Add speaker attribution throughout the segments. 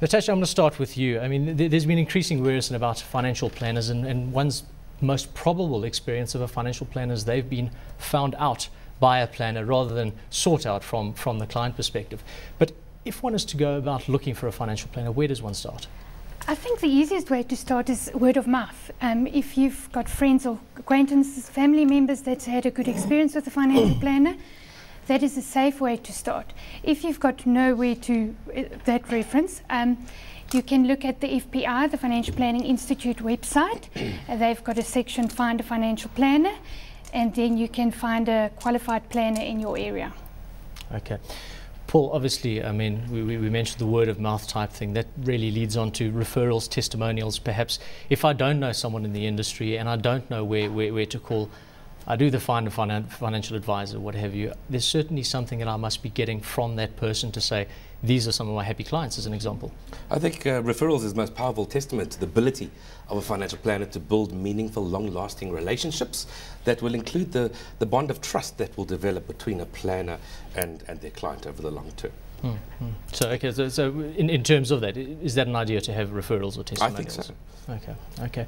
Speaker 1: Natasha, I'm going to start with you. I mean, there's been increasing awareness about financial planners, and one's most probable experience of a financial planner is they've been found out by a planner rather than sought out from the client perspective. But if one is to go about looking for a financial planner, where does one start?
Speaker 2: I think the easiest way to start is word of mouth. If you've got friends or acquaintances, family members that's had a good experience with a financial planner, that is a safe way to start. If you've got nowhere to that reference, you can look at the FPI, the Financial Planning Institute website. They've got a section, Find a Financial Planner, and then you can find a qualified planner in your area.
Speaker 1: Okay. Paul, obviously, I mean, we mentioned the word of mouth type thing. That really leads on to referrals, testimonials. Perhaps if I don't know someone in the industry and I don't know where to call, I do the find a financial advisor, what have you. There's certainly something that I must be getting from that person to say, these are some of my happy clients, as an example.
Speaker 3: I think referrals is the most powerful testament to the ability of a financial planner to build meaningful, long-lasting relationships that will include the bond of trust that will develop between a planner and their client over the long term.
Speaker 1: So, okay, so in terms of that, is that an idea to have referrals or testimonials?
Speaker 3: I think so.
Speaker 1: Okay.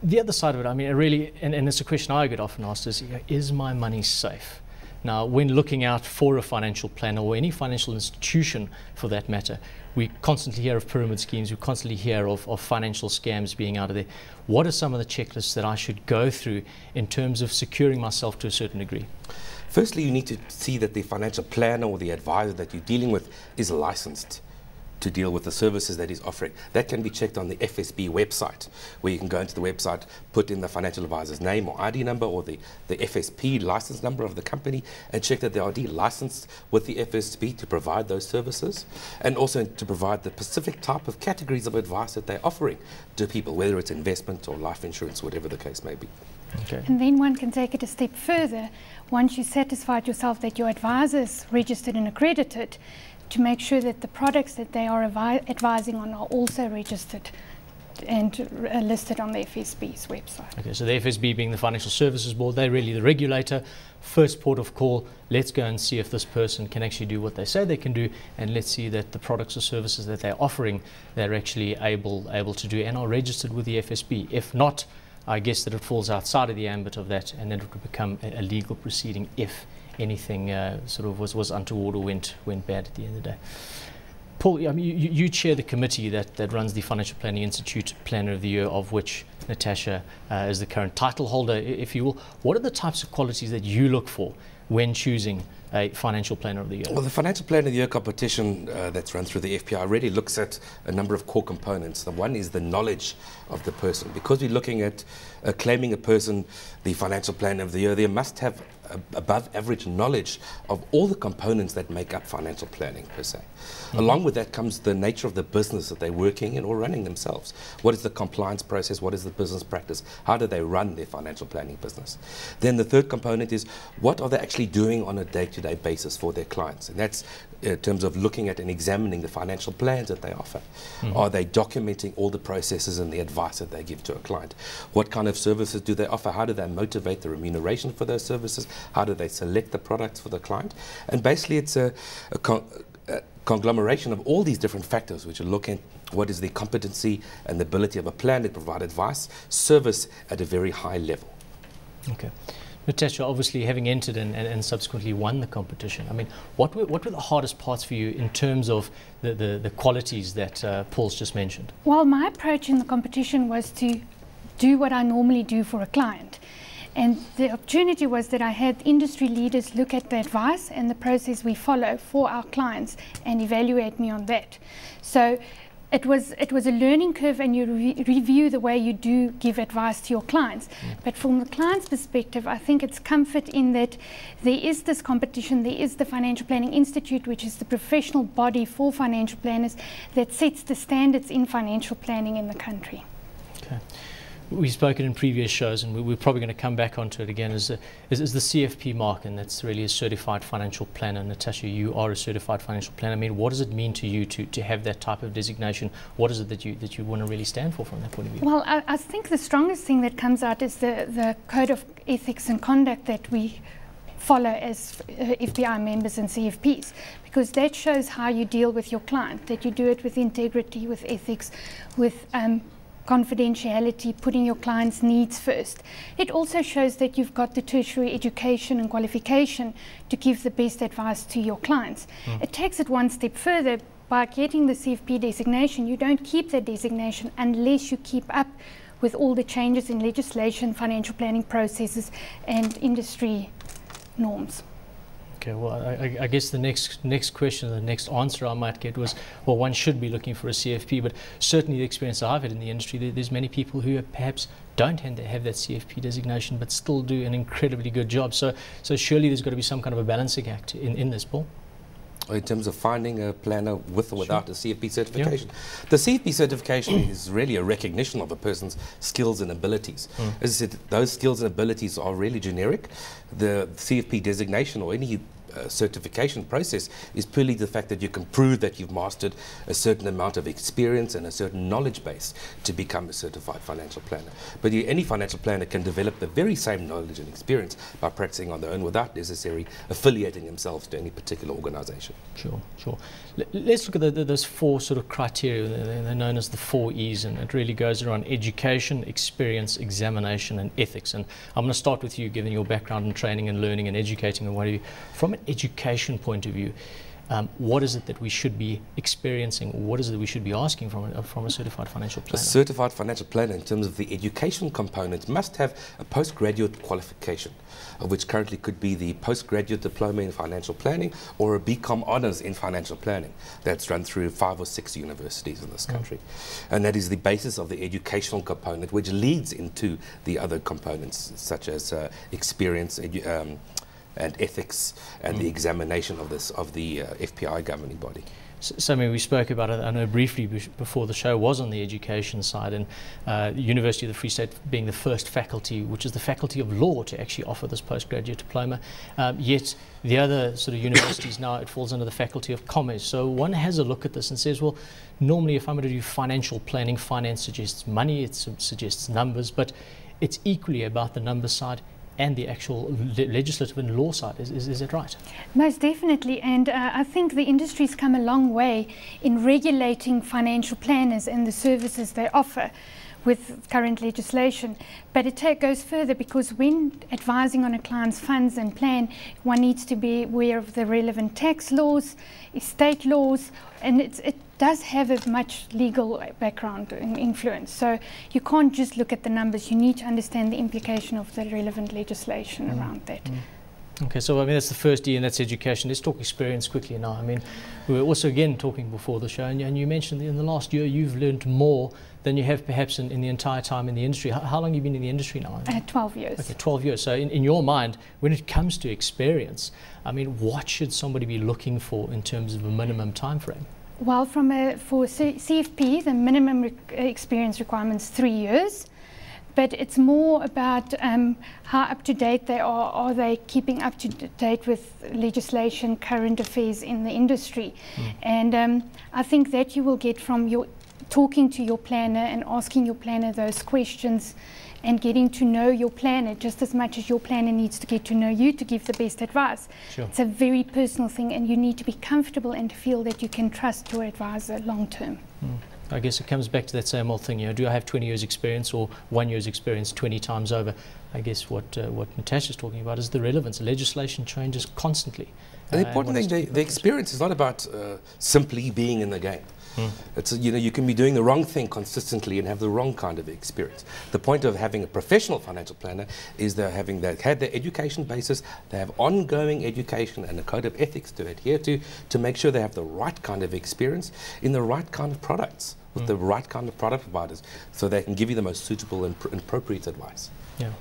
Speaker 1: The other side of it, I mean, really, and it's a question I get often asked is my money safe? Now, when looking out for a financial planner or any financial institution for that matter, we constantly hear of pyramid schemes, we constantly hear of financial scams being out of there. What are some of the checklists that I should go through in terms of securing myself to a certain degree?
Speaker 3: Firstly, you need to see that the financial planner or the advisor that you're dealing with is licensed to deal with the services that he's offering. That can be checked on the FSB website, where you can go into the website, put in the financial advisor's name or ID number or the FSP license number of the company, and check that they are licensed with the FSB to provide those services, and also to provide the specific type of categories of advice that they're offering to people, whether it's investment or life insurance, whatever the case may be.
Speaker 1: Okay.
Speaker 2: And then one can take it a step further. Once you satisfied yourself that your advisor is registered and accredited, to make sure that the products that they are advising on are also registered and listed on the FSB's website.
Speaker 1: Okay, so the FSB being the Financial Services Board, they're really the regulator. First port of call, let's go and see if this person can actually do what they say they can do, and let's see that the products or services that they're offering, they're actually able to do and are registered with the FSB. If not, I guess that it falls outside of the ambit of that, and then it would become a legal proceeding if anything sort of was untoward or went bad at the end of the day. Paul, I mean, you chair the committee that runs the Financial Planning Institute Planner of the Year, of which Natasha is the current title holder, if you will. What are the types of qualities that you look for when choosing a Financial Planner of the Year? Well,
Speaker 3: the Financial Planner of the Year competition that's run through the FPI really looks at a number of core components. The one is the knowledge of the person. Because we're looking at claiming a person the Financial Planner of the Year, they must have above average knowledge of all the components that make up financial planning per se. Along with that comes the nature of the business that they're working in or running themselves. What is the compliance process? What is the business practice? How do they run their financial planning business? Then the third component is, what are they actually doing on a day-to-day basis for their clients? And that's in terms of looking at and examining the financial plans that they offer. Are they documenting all the processes and the advice that they give to a client? What kind of services do they offer? How do they motivate the remuneration for those services? How do they select the products for the client? And basically it's a conglomeration of all these different factors which are looking at what is the competency and the ability of a plan to provide advice, service at a very high level.
Speaker 1: Okay. Natasha, obviously having entered and subsequently won the competition, I mean, what were the hardest parts for you in terms of the qualities that Paul's just mentioned?
Speaker 2: Well, my approach in the competition was to do what I normally do for a client. And the opportunity was that I had industry leaders look at the advice and the process we follow for our clients and evaluate me on that. So it was a learning curve, and you review the way you do give advice to your clients. But from the client's perspective, I think it's comfort in that there is this competition, there is the Financial Planning Institute, which is the professional body for financial planners that sets the standards in financial planning in the country.
Speaker 1: Okay. We've spoken in previous shows, and we're probably going to come back onto it again, is the CFP mark, and that's really a certified financial planner. Natasha, you are a certified financial planner. I mean, what does it mean to you to have that type of designation? What is it that you want to really stand for from that point of view?
Speaker 2: Well, I think the strongest thing that comes out is the code of ethics and conduct that we follow as FPI members and CFPs, because that shows how you deal with your client, that you do it with integrity, with ethics, with confidentiality, putting your client's needs first. It also shows that you've got the tertiary education and qualification to give the best advice to your clients. It takes it one step further. By getting the CFP designation, you don't keep that designation unless you keep up with all the changes in legislation, financial planning processes, and industry norms.
Speaker 1: Okay, well, I guess the next question, the next answer I might get was, well, one should be looking for a CFP, but certainly the experience I've had in the industry, there's many people who perhaps don't have that CFP designation, but still do an incredibly good job. So surely there's got to be some kind of a balancing act in this, Paul?
Speaker 3: In terms of finding a planner with or without a CFP certification. Yeah. The CFP certification is really a recognition of a person's skills and abilities. As I said, those skills and abilities are really generic. The CFP designation or any certification process is purely the fact that you can prove that you've mastered a certain amount of experience and a certain knowledge base to become a certified financial planner. But any financial planner can develop the very same knowledge and experience by practicing on their own without necessarily affiliating themselves to any particular organization.
Speaker 1: Sure. Let's look at those four sort of criteria. They're known as the 4 E's, and it really goes around education, experience, examination, and ethics. And I'm going to start with you, given your background in training and learning and educating and what have you. From an education point of view, what is it that we should be experiencing, or what is it that we should be asking from a certified financial planner? A
Speaker 3: certified financial planner, in terms of the education component, must have a postgraduate qualification, which currently could be the postgraduate diploma in financial planning or a BCom honours in financial planning. That's run through 5 or 6 universities in this country. And that is the basis of the educational component, which leads into the other components, such as experience, and ethics, and the examination of the FPI governing body.
Speaker 1: So, I mean, we spoke about it, I know briefly before the show, was on the education side, and the University of the Free State being the first faculty, which is the Faculty of Law, to actually offer this postgraduate diploma. Yet the other sort of universities now, it falls under the Faculty of Commerce. So one has a look at this and says, well, normally if I'm going to do financial planning, finance suggests money, it suggests numbers, but it's equally about the numbers side and the actual legislative and law side. Is that right?
Speaker 2: Most definitely, and I think the industry's come a long way in regulating financial planners and the services they offer with current legislation. But it goes further, because when advising on a client's funds and plan, one needs to be aware of the relevant tax laws, estate laws, and it does have a much legal background and influence. So you can't just look at the numbers, you need to understand the implication of the relevant legislation around that.
Speaker 1: Okay, so I mean, that's the first E, and that's education. Let's talk experience quickly now. I mean, we were also again talking before the show, and you mentioned that in the last year you've learned more than you have perhaps in the entire time in the industry. How long have you been in the industry now?
Speaker 2: 12 years. Okay,
Speaker 1: 12 years. So in your mind, when it comes to experience, I mean, what should somebody be looking for in terms of a minimum time frame?
Speaker 2: Well, for CFP, the minimum experience requirement's 3 years. But it's more about how up to date they are. Are they keeping up to date with legislation, current affairs in the industry? And I think that you will get from talking to your planner and asking your planner those questions and getting to know your planner just as much as your planner needs to get to know you to give the best advice.
Speaker 1: Sure.
Speaker 2: It's a very personal thing, and you need to be comfortable and to feel that you can trust your advisor long term.
Speaker 1: I guess it comes back to that same old thing, do I have 20 years experience or 1 year's experience 20 times over? I guess what Natasha's talking about is the relevance. Legislation changes constantly.
Speaker 3: The important thing, the experience is not about simply being in the game. It's, you can be doing the wrong thing consistently and have the wrong kind of experience. The point of having a professional financial planner is they've had their education basis, they have ongoing education and a code of ethics to adhere to make sure they have the right kind of experience in the right kind of products, with the right kind of product providers, so they can give you the most suitable and appropriate advice.
Speaker 1: Yeah.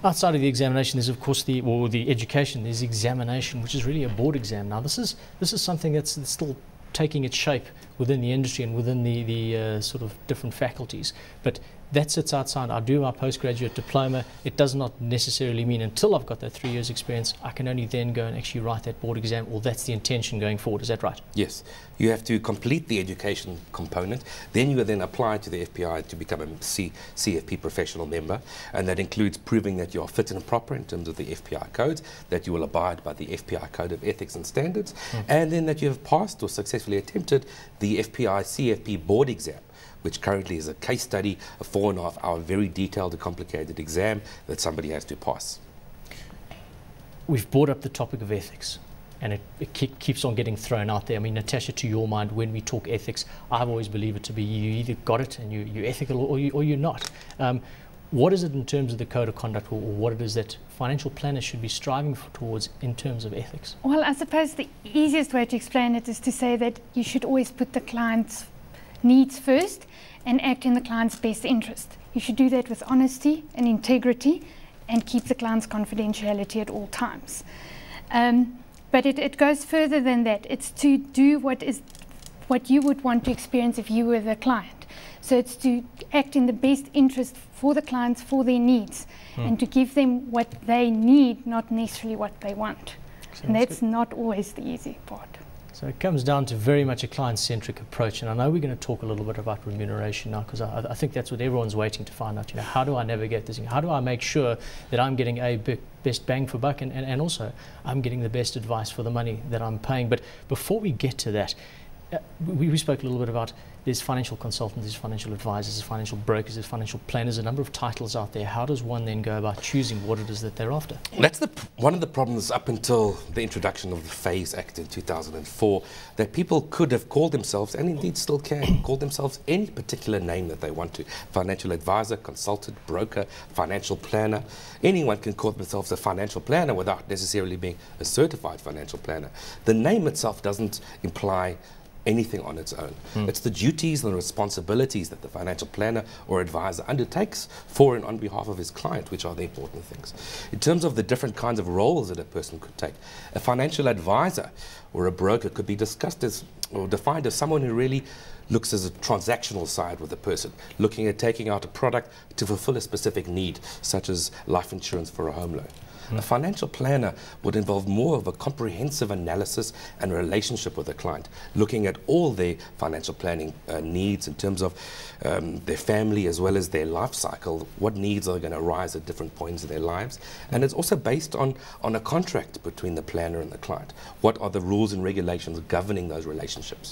Speaker 1: Outside of the examination, there's of course the education. There's examination, which is really a board exam. Now, this is something that's still taking its shape within the industry and within the sort of different faculties. But that sits outside. I do my postgraduate diploma. It does not necessarily mean until I've got that 3 years experience, I can only then go and actually write that board exam, or that's the intention going forward. Is that right?
Speaker 3: Yes. You have to complete the education component. Then you then apply to the FPI to become a CFP professional member. And that includes proving that you are fit and proper in terms of the FPI codes, that you will abide by the FPI Code of Ethics and Standards, and then that you have passed or successfully attempted the FPI CFP board exam, which currently is a case study, a 4.5-hour, very detailed and complicated exam that somebody has to pass.
Speaker 1: We've brought up the topic of ethics, and it keeps on getting thrown out there. I mean, Natasha, to your mind, when we talk ethics, I've always believed it to be you either got it and you're ethical, or you're not. What is it in terms of the code of conduct, or what it is that financial planners should be striving towards in terms of ethics?
Speaker 2: Well, I suppose the easiest way to explain it is to say that you should always put the client's needs first and act in the client's best interest. You should do that with honesty and integrity and keep the client's confidentiality at all times. But it goes further than that. It's to do what you would want to experience if you were the client. So it's to act in the best interest for the clients, for their needs, and to give them what they need, not necessarily what they want. And that's not always the easy part.
Speaker 1: So it comes down to very much a client-centric approach, and I know we're going to talk a little bit about remuneration now, because I think that's what everyone's waiting to find out. You know, how do I navigate this? How do I make sure that I'm getting best bang for buck, and also I'm getting the best advice for the money that I'm paying? But before we get to that, we spoke a little bit about there's financial consultants, there's financial advisors, there's financial brokers, there's financial planners, a number of titles out there. How does one then go about choosing what it is that they're after?
Speaker 3: That's one of the problems up until the introduction of the FAYS Act in 2004, that people could have called themselves, and indeed still can, call themselves any particular name that they want to. Financial advisor, consultant, broker, financial planner. Anyone can call themselves a financial planner without necessarily being a certified financial planner. The name itself doesn't imply anything on its own. It's the duties and the responsibilities that the financial planner or advisor undertakes for and on behalf of his client, which are the important things. In terms of the different kinds of roles that a person could take, a financial advisor or a broker could be discussed as, or defined as, someone who really looks as a transactional side with a person, looking at taking out a product to fulfill a specific need, such as life insurance for a home loan. A financial planner would involve more of a comprehensive analysis and relationship with the client, looking at all their financial planning needs in terms of their family as well as their life cycle, what needs are going to arise at different points in their lives. And it's also based on a contract between the planner and the client. What are the rules and regulations governing those relationships?